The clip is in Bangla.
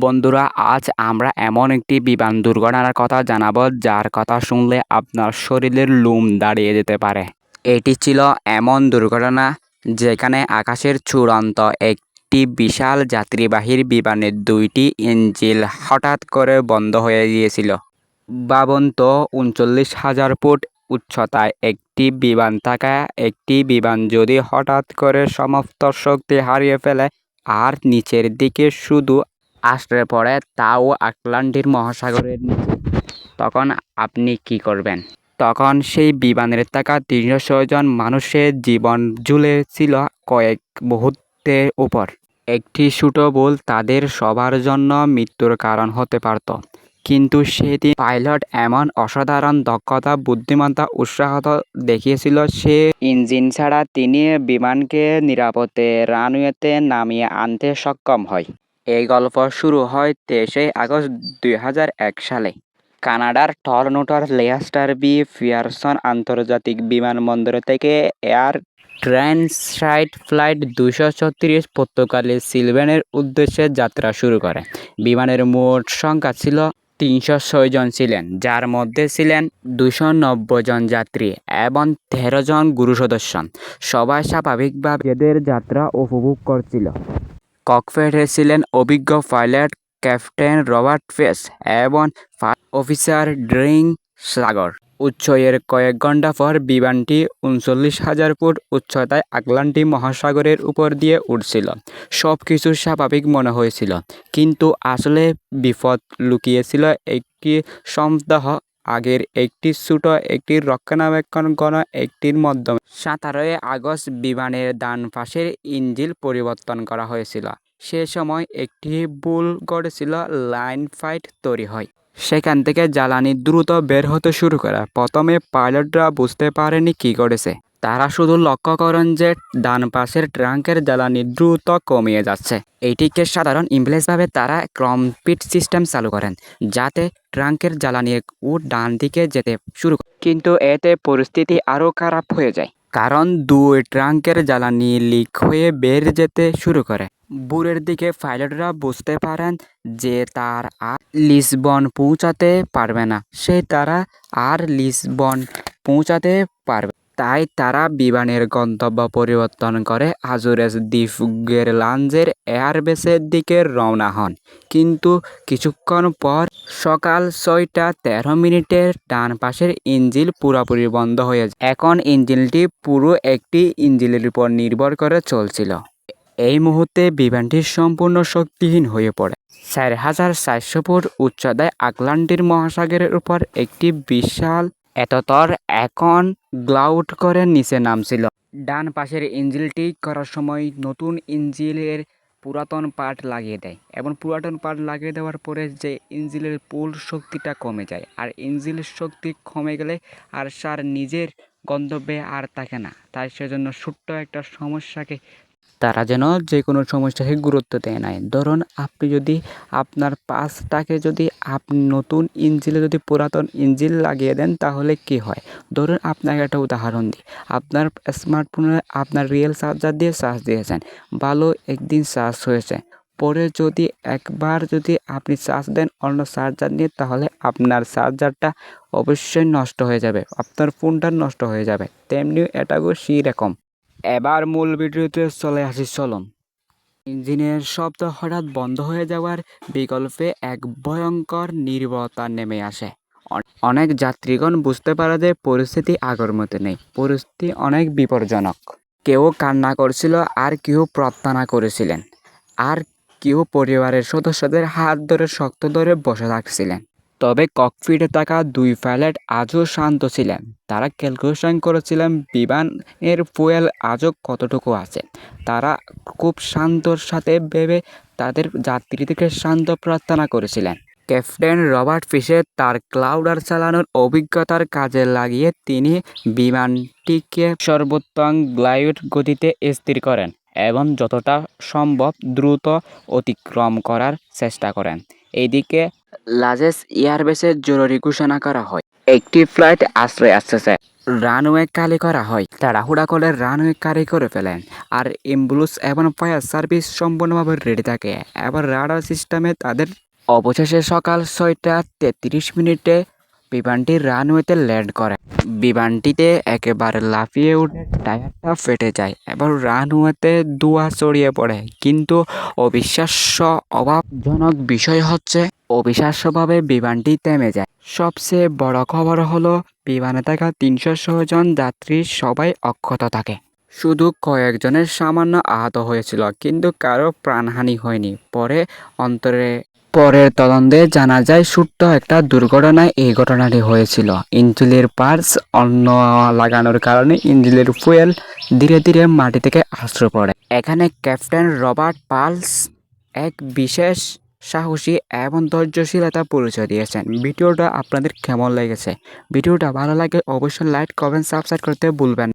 বন্ধুরা, আজ আমরা এমন একটি বিমান দুর্ঘটনার কথা জানাবো যার কথা শুনলে আপনার শরীরের লোম দাঁড়িয়ে যেতে পারে। এটি ছিল এমন দুর্ঘটনা যেখানে আকাশের চূড়ান্ত একটি বিশাল যাত্রীবাহী বিমানের দুইটি ইঞ্জিন হঠাৎ করে বন্ধ হয়ে গিয়েছিল। ভাবুন তো, ৩৯,০০০ ফুট উচ্চতায় একটি বিমান থাকা একটি বিমান যদি হঠাৎ করে সমস্ত শক্তি হারিয়ে ফেলে আর নিচের দিকে শুধু আছড়ে পড়ে, তাও আটলান্টিক মহাসাগরের নিচে, তখন আপনি কি করবেন? তখন সেই বিমানের থাকা ৩০০ জন মানুষের জীবন ঝুলেছিল কয়েক মুহূর্তের উপর। একটি ছোট ভুল তাদের সবার জন্য মৃত্যুর কারণ হতে পারত। কিন্তু সেদিন পাইলট এমন অসাধারণ দক্ষতা, বুদ্ধিমত্তা, উৎসাহ দেখিয়েছিল, সে ইঞ্জিন ছাড়া তিনি বিমানকে নিরাপদে রানওয়েতে নামিয়ে আনতে সক্ষম হয়। এই গল্প শুরু হয় ২৩শে আগস্ট ২০০১ সালে কানাডার টরন্টোর লেস্টার বি. পিয়ারসন আন্তর্জাতিক বিমানবন্দর থেকে এয়ার ট্রান্সিট ফ্লাইট ২৩৬ পর্তুগালি সিলভানের উদ্দেশ্যে যাত্রা শুরু করে। বিমানের মোট সংখ্যা ছিল ৩০৬ জন ছিলেন, যার মধ্যে ছিলেন ২৯০ জন যাত্রী এবং ১৩ জন ক্রু সদস্য। সবাই স্বাভাবিকভাবে নিজেদের যাত্রা উপভোগ করছিল। ককপিটে ছিলেন অভিজ্ঞ পাইলট ক্যাপ্টেন রবার্ট পেস এবং ফার্স্ট অফিসার ড্রিং সাগর। উৎসের কয়েক ঘণ্টা পর বিমানটি ৩৯,০০০ ফুট উচ্চতায় আটলান্টিক মহাসাগরের উপর দিয়ে উড়ছিল। সব কিছু স্বাভাবিক মনে হয়েছিল, কিন্তু আসলে বিপদ লুকিয়েছিল একটি সপ্তাহ আগের একটি রক্ষণাবেক্ষণ গণ একটির মাধ্যমে। ১৭ই আগস্ট বিমানের ডান পাশের ইঞ্জিন পরিবর্তন করা হয়েছিল। সে সময় একটি ভুল ঘটেছিল, লাইন ফাইট তৈরি হয়। সেখান থেকে জ্বালানি দ্রুত বের হতে শুরু করে। প্রথমে পাইলটরা বুঝতে পারেনি কি ঘটেছে। তারা শুধু লক্ষ্য করেন যে ডান পাশের ট্যাঙ্কের জ্বালানি দ্রুত কমিয়ে যাচ্ছে। এটিকে সাধারণ ইংলিশভাবে তারা ককপিট সিস্টেম চালু করেন, যাতে ট্যাঙ্কের জ্বালানি ডান দিকে যেতে শুরু করে। কিন্তু এতে পরিস্থিতি আরও খারাপ হয়ে যায়, কারণ দুই ট্যাঙ্কের জ্বালানি লিক হয়ে বের যেতে শুরু করে। ভোরের দিকে পাইলটরা বুঝতে পারেন যে তারা আর লিসবন পৌঁছাতে পারবে না। তাই তারা বিমানের গন্তব্য পরিবর্তন করে আজুরেস দ্বীপপুঞ্জের লাঞ্জের এয়ারবেসের দিকে রওনা হন। কিন্তু কিছুক্ষণ পর সকাল ৬টা ১৩ ডান পাশের ইঞ্জিন পুরোপুরি বন্ধ হয়ে যায়। এখন ইঞ্জিনটি পুরো একটি ইঞ্জিনের উপর নির্ভর করে চলছিল। এই মুহূর্তে বিমানটি সম্পূর্ণ শক্তিহীন হয়ে পড়ে। ৪,৪০০ ফুট উচ্চতায় আটলান্টিক মহাসাগরের উপর একটি বিশাল এততর এখন গ্লাউড করে নিচে নামছিল। ডান পাশের ইঞ্জিন ঠিক করার সময় নতুন ইঞ্জিনের পুরাতন পার্ট লাগিয়ে দেয়, এবং পুরাতন পার্ট লাগিয়ে দেওয়ার পরে যে ইঞ্জিনের পুল শক্তিটা কমে যায়, আর ইঞ্জিনের শক্তি কমে গেলে আর সার নিজের গন্তব্যে আর থাকে না। তাই সেজন্য ছোট্ট একটা সমস্যাকে তারা যেন যে কোনো সমস্যাকে গুরুত্ব দেয় নাই। ধরুন, আপনি যদি আপনার পাঁচটাকে যদি আপনি নতুন ইঞ্জিনে যদি পুরাতন ইঞ্জিন লাগিয়ে দেন, তাহলে কি হয়? ধরুন, আপনাকে একটা উদাহরণ দিই। আপনার স্মার্টফোনে আপনার রিয়েল চার্জার দিয়ে চার্জ দিয়েছেন, ভালো একদিন চার্জ হয়েছে। পরে যদি একবার যদি আপনি চার্জ দেন অন্য চার্জার নিয়ে, তাহলে আপনার চার্জারটা অবশ্যই নষ্ট হয়ে যাবে, আপনার ফোনটা নষ্ট হয়ে যাবে। তেমনি এটাও সেই রকম। এবার মূল ভিডিওতে চলে আসি, চলুন। ইঞ্জিনের শব্দ হঠাৎ বন্ধ হয়ে যাওয়ার বিকল্পে এক ভয়ঙ্কর নীরবতা নেমে আসে। অনেক যাত্রীগণ বুঝতে পারে যে পরিস্থিতি আগের মতো নেই, পরিস্থিতি অনেক বিপজ্জনক। কেউ কান্না করছিল, আর কেউ প্রার্থনা করেছিলেন, আর কেউ পরিবারের সদস্যদের হাত ধরে শক্ত ধরে বসে থাকছিলেন। তবে ককপিটে থাকা দুই পাইলট আজও শান্ত ছিলেন। তারা ক্যালকুলেশন করেছিলেন বিমানের ফুয়েল আজও কতটুকু আছে। তারা খুব শান্তর সাথে ভেবে তাদের যাত্রীদেরকে শান্ত প্রার্থনা করেছিলেন। ক্যাপ্টেন রবার্ট পেসে তার ক্লাউডার চালানোর অভিজ্ঞতার কাজে লাগিয়ে তিনি বিমানটিকে সর্বোত্তম গ্লাইড গতিতে স্থির করেন এবং যতটা সম্ভব দ্রুত অতিক্রম করার চেষ্টা করেন। এদিকে লাজেস এয়ারবেসের জরুরি ঘোষণা করা হয়। একটি ফ্লাইট আশ্রয় আসতেছে। রানওয়ে খালি করা হয়। তাড়াহুড়া করে রানওয়ে খালি করে ফেলেন। আর অ্যাম্বুলেন্স এবং ফায়ার সার্ভিস সম্পূর্ণভাবে রেডি থাকে। এবার রাডার সিস্টেমে তাদের অবশেষে সকাল 6টা 33 মিনিটে বিমানটি রানওয়েতে ল্যান্ড করে। বিমানটিতে একেবারে লাফিয়ে উঠে টায়ারটা ফেটে যায় এবং রানওয়েতে ধোঁয়া ছড়িয়ে পড়ে। কিন্তু অবিশ্বাস্য অভাবজনক বিষয় হচ্ছে অবিশ্বাস্যভাবে বিমানটি থেমে যায়। সবচেয়ে বড় খবর হলো বিমানে থাকা 306 জন যাত্রী সবাই অক্ষত থাকে। শুধু কয়েকজনের সামান্য আহত হয়েছিল, কিন্তু কারো প্রাণহানি হয়নি। পরের তদন্তে জানা যায় ছোট্ট একটা দুর্ঘটনায় এই ঘটনাটি হয়েছিল। ইঞ্জিনের পার্টস অন্য লাগানোর কারণে ইঞ্জিনের ফুয়েল ধীরে ধীরে মাটি থেকে আশ্রয় পড়ে। এখানে ক্যাপ্টেন রবার্ট পালস এক বিশেষ সাহসী এবং ধৈর্যশীলতা পরিচয় দিয়েছেন। ভিডিওটা আপনাদের কেমন লেগেছে? ভিডিওটা ভালো লাগে অবশ্যই লাইক, কমেন্ট, সাবস্ক্রাইব করতে ভুলবেন না।